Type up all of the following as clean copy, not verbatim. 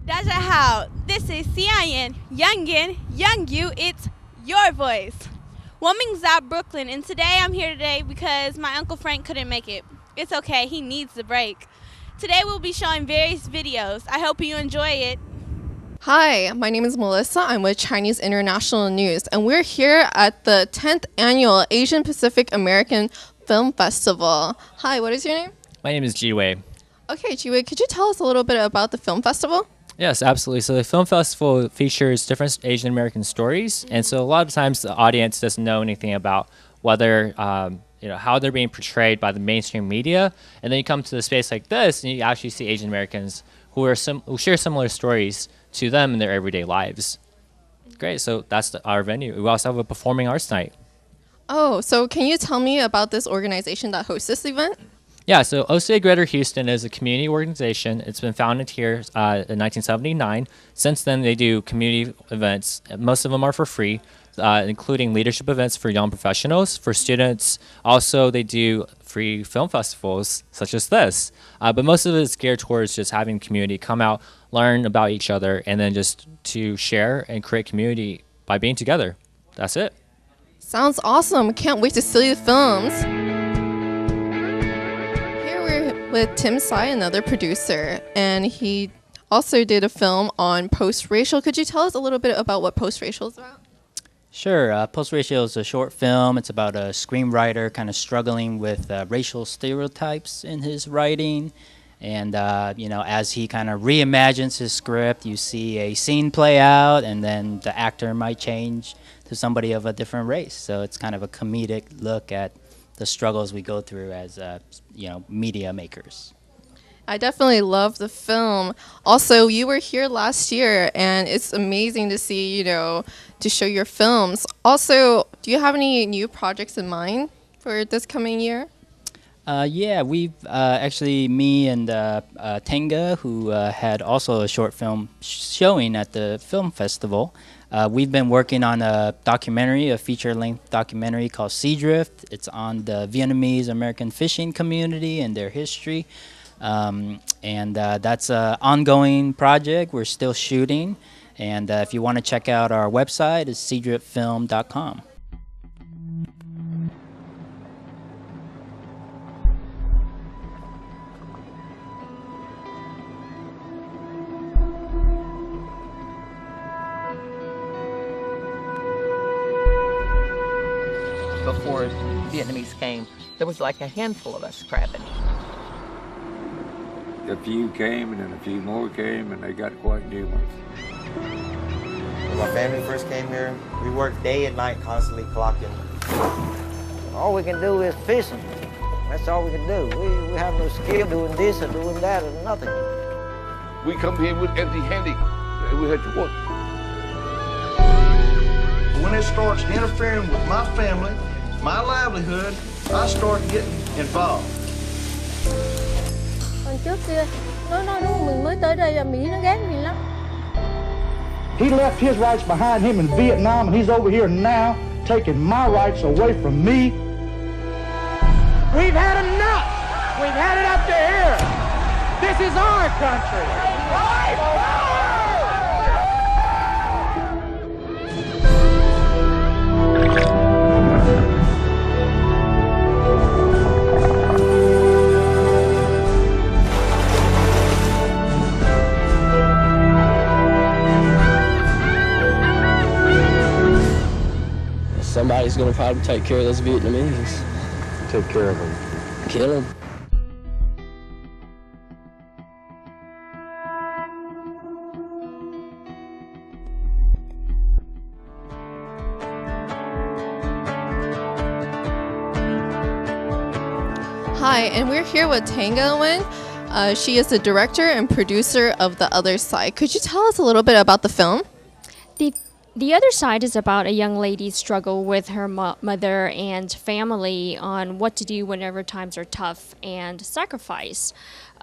Daja this is Cian, Youngin, Young You, it's your voice. Woming's out Brooklyn, and I'm here today because my Uncle Frank couldn't make it. It's okay, he needs the break. Today we'll be showing various videos. I hope you enjoy it. Hi, my name is Melissa. I'm with Chinese International News, and we're here at the 10th Annual Asian Pacific American Film Festival. Hi, what is your name? My name is Jiwei. Okay, Jiwei, could you tell us a little bit about the film festival? Yes, absolutely. So the film festival features different Asian American stories, and so a lot of times the audience doesn't know anything about whether how they're being portrayed by the mainstream media, and then you come to the space like this, and you actually see Asian Americans who share similar stories to them in their everyday lives. Great. So that's our venue. We also have a performing arts night. Oh, so can you tell me about this organization that hosts this event? Yeah, so OCA Greater Houston is a community organization. It's been founded here in 1979. Since then, they do community events. Most of them are for free, including leadership events for young professionals, for students. Also, they do free film festivals such as this. But most of it is geared towards just having community come out, learn about each other, and then just to share and create community by being together. That's it. Sounds awesome. Can't wait to see the films. With Tim Tsai, another producer, and he also did a film on post-racial. Could you tell us a little bit about what post-racial is about? Sure. Post-racial is a short film. It's about a screenwriter kind of struggling with racial stereotypes in his writing. And, as he kind of reimagines his script, you see a scene play out, and then the actor might change to somebody of a different race. So it's kind of a comedic look at the struggles we go through as, media makers. I definitely love the film. Also, you were here last year, and it's amazing to see, to show your films. Also, do you have any new projects in mind for this coming year? Yeah, we've actually, me and Tenga, who had also a short film showing at the film festival, we've been working on a documentary, a feature-length documentary called Sea Drift. It's on the Vietnamese American fishing community and their history. That's an ongoing project. We're still shooting. And if you want to check out our website, it's seadriftfilm.com. Before Vietnamese came, there was like a handful of us crabbing. A few came, and then a few more came, and they got quite numerous. When my family first came here, we worked day and night, constantly clocking. All we can do is fishing. That's all we can do. We have no skill doing this or doing that or nothing. We come here with empty-handed, and we had to work. When it starts interfering with my family, my livelihood, I start getting involved. Còn trước kia, nó nói đúng mình mới tới đây là Mỹ nó ghét mình lắm. He left his rights behind him in Vietnam, and he's over here now taking my rights away from me. We've had enough. We've had it up to here. This is our country. Somebody's gonna probably take care of those Vietnamese. Take care of them. Kill them. Hi, and we're here with Tanga Nguyen. She is the director and producer of The Other Side. Could you tell us a little bit about the film? The Other Side is about a young lady's struggle with her mother and family on what to do whenever times are tough and sacrifice.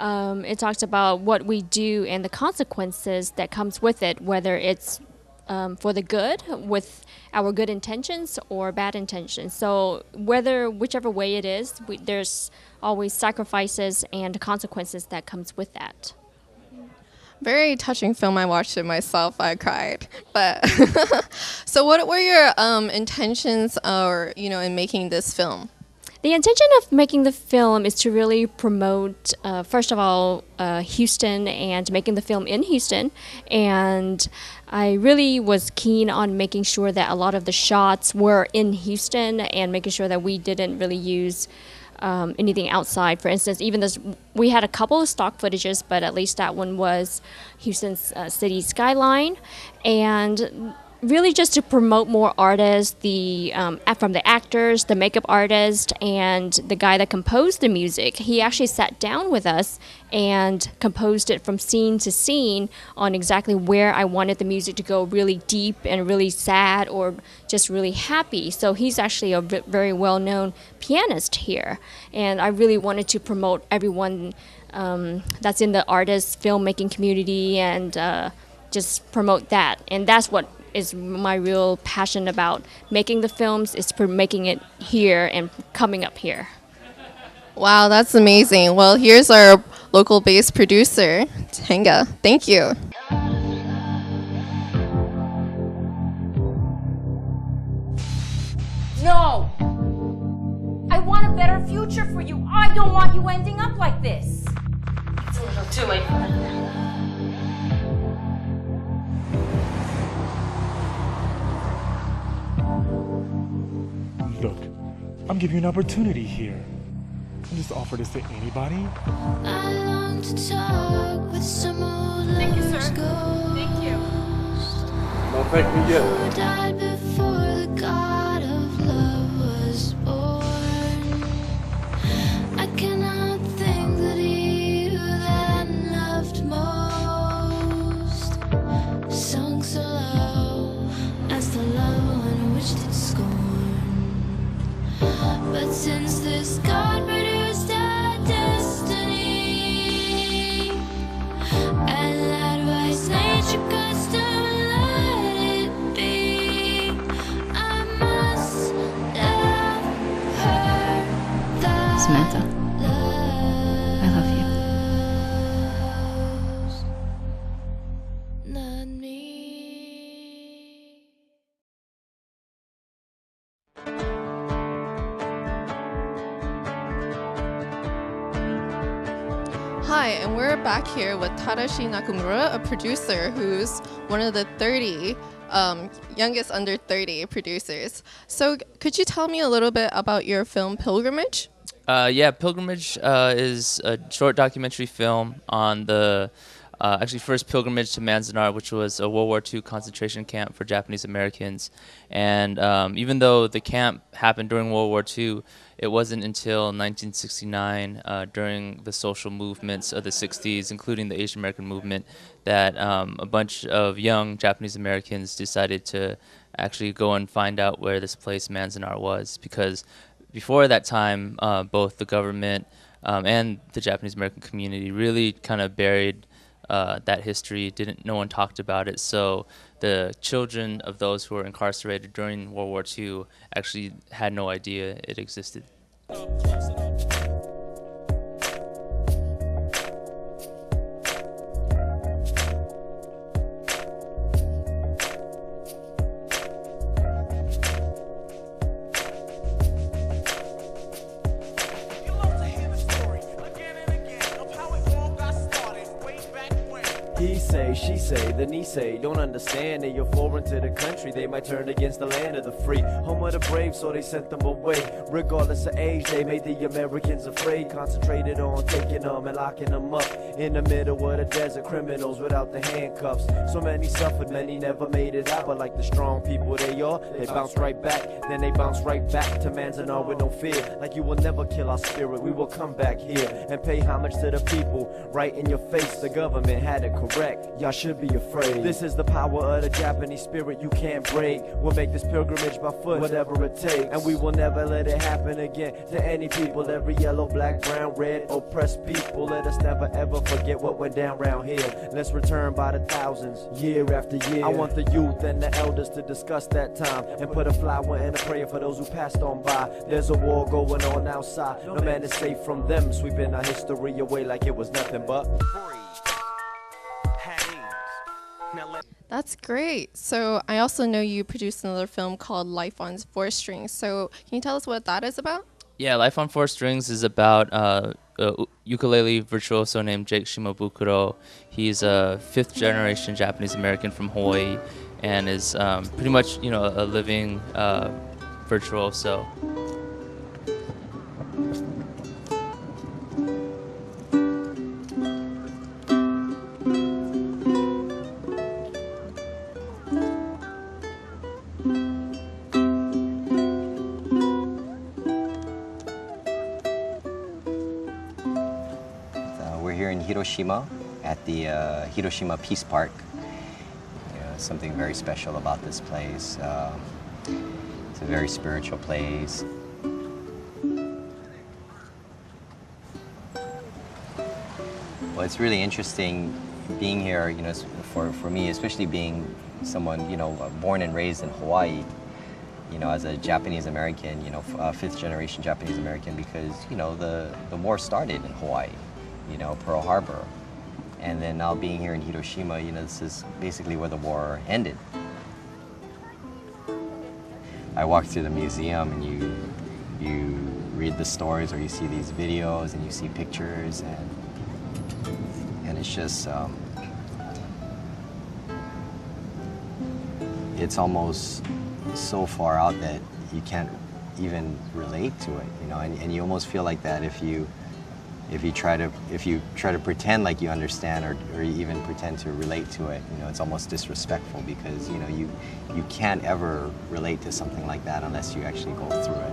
It talks about what we do and the consequences that comes with it, whether it's for the good, with our good intentions or bad intentions. So whichever way it is, there's always sacrifices and consequences that comes with that. Very touching film. I watched it myself. I cried. But so, what were your intentions, or in making this film? The intention of making the film is to really promote, first of all, Houston and making the film in Houston. And I really was keen on making sure that a lot of the shots were in Houston and making sure that we didn't really use anything outside. For instance, even this, we had a couple of stock footages, but at least that one was Houston's city skyline. And really just to promote more artists, from the actors, the makeup artist, and the guy that composed the music. He actually sat down with us and composed it from scene to scene on exactly where I wanted the music to go, really deep and really sad or just really happy. So he's actually a very well-known pianist here. And I really wanted to promote everyone that's in the artist filmmaking community and just promote that. And that's what is my real passion about making the films, is making it here and coming up here. Wow, that's amazing. Well, here's our local based producer, Tenga. Thank you. No! I want a better future for you. I don't want you ending up like this. It's a little too late for that. Look, I'm giving you an opportunity here. Don't just offer this to anybody. I long to talk with some old Thank you, sir. Thank you. No, thank you yet. Who died before the god of love was born. I cannot think that he who then loved most sunk so low as the love one which did scorn. But since this God produced a destiny, and that wise nature custom let it be, I must love her that Samantha, I love you. not me. Hi, and we're back here with Tadashi Nakamura, a producer who's one of the 30 youngest under 30 producers. So could you tell me a little bit about your film Pilgrimage? Yeah, Pilgrimage is a short documentary film on the actually first pilgrimage to Manzanar, which was a World War II concentration camp for Japanese Americans. And even though the camp happened during World War II, it wasn't until 1969, during the social movements of the 60s, including the Asian American movement, that a bunch of young Japanese Americans decided to actually go and find out where this place Manzanar was. Because before that time, both the government and the Japanese American community really kind of buried that history. No one talked about it. So the children of those who were incarcerated during World War II actually had no idea it existed. He say, she say, the knee say, don't understand that you're foreign to the country. They might turn against the land of the free, home of the brave, so they sent them away. Regardless of age, they made the Americans afraid. Concentrated on taking them and locking them up in the middle of the desert, criminals without the handcuffs. So many suffered, many never made it out. But like the strong people they are, they bounce right back. Then they bounce right back to Manzanar with no fear. Like you will never kill our spirit, we will come back here and pay homage to the people. Right in your face, the government had it correct. Y'all should be afraid. This is the power of the Japanese spirit you can't break. We'll make this pilgrimage by foot, whatever it takes. And we will never let it happen again to any people. Every yellow, black, brown, red, oppressed people. Let us never ever forget what went down around here. Let's return by the thousands, year after year. I want the youth and the elders to discuss that time and put a flower and a prayer for those who passed on by. There's a war going on outside. No man is safe from them, sweeping our history away like it was nothing but free. That's great. So I also know you produced another film called Life on Four Strings. So can you tell us what that is about? Yeah, Life on Four Strings is about a ukulele virtuoso named Jake Shimabukuro. He's a fifth-generation Japanese-American from Hawaii and is pretty much, a living virtuoso. We're here in Hiroshima at the Hiroshima Peace Park. Something very special about this place. It's a very spiritual place. Well, it's really interesting being here, for me, especially being someone, born and raised in Hawaii, as a Japanese American, fifth generation Japanese American, because, the war started in Hawaii. Pearl Harbor. And then now being here in Hiroshima, this is basically where the war ended. I walk through the museum and you read the stories or you see these videos and you see pictures and it's just, it's almost so far out that you can't even relate to it, and you almost feel like that if you try to pretend like you understand or even pretend to relate to it, it's almost disrespectful because you can't ever relate to something like that unless you actually go through it.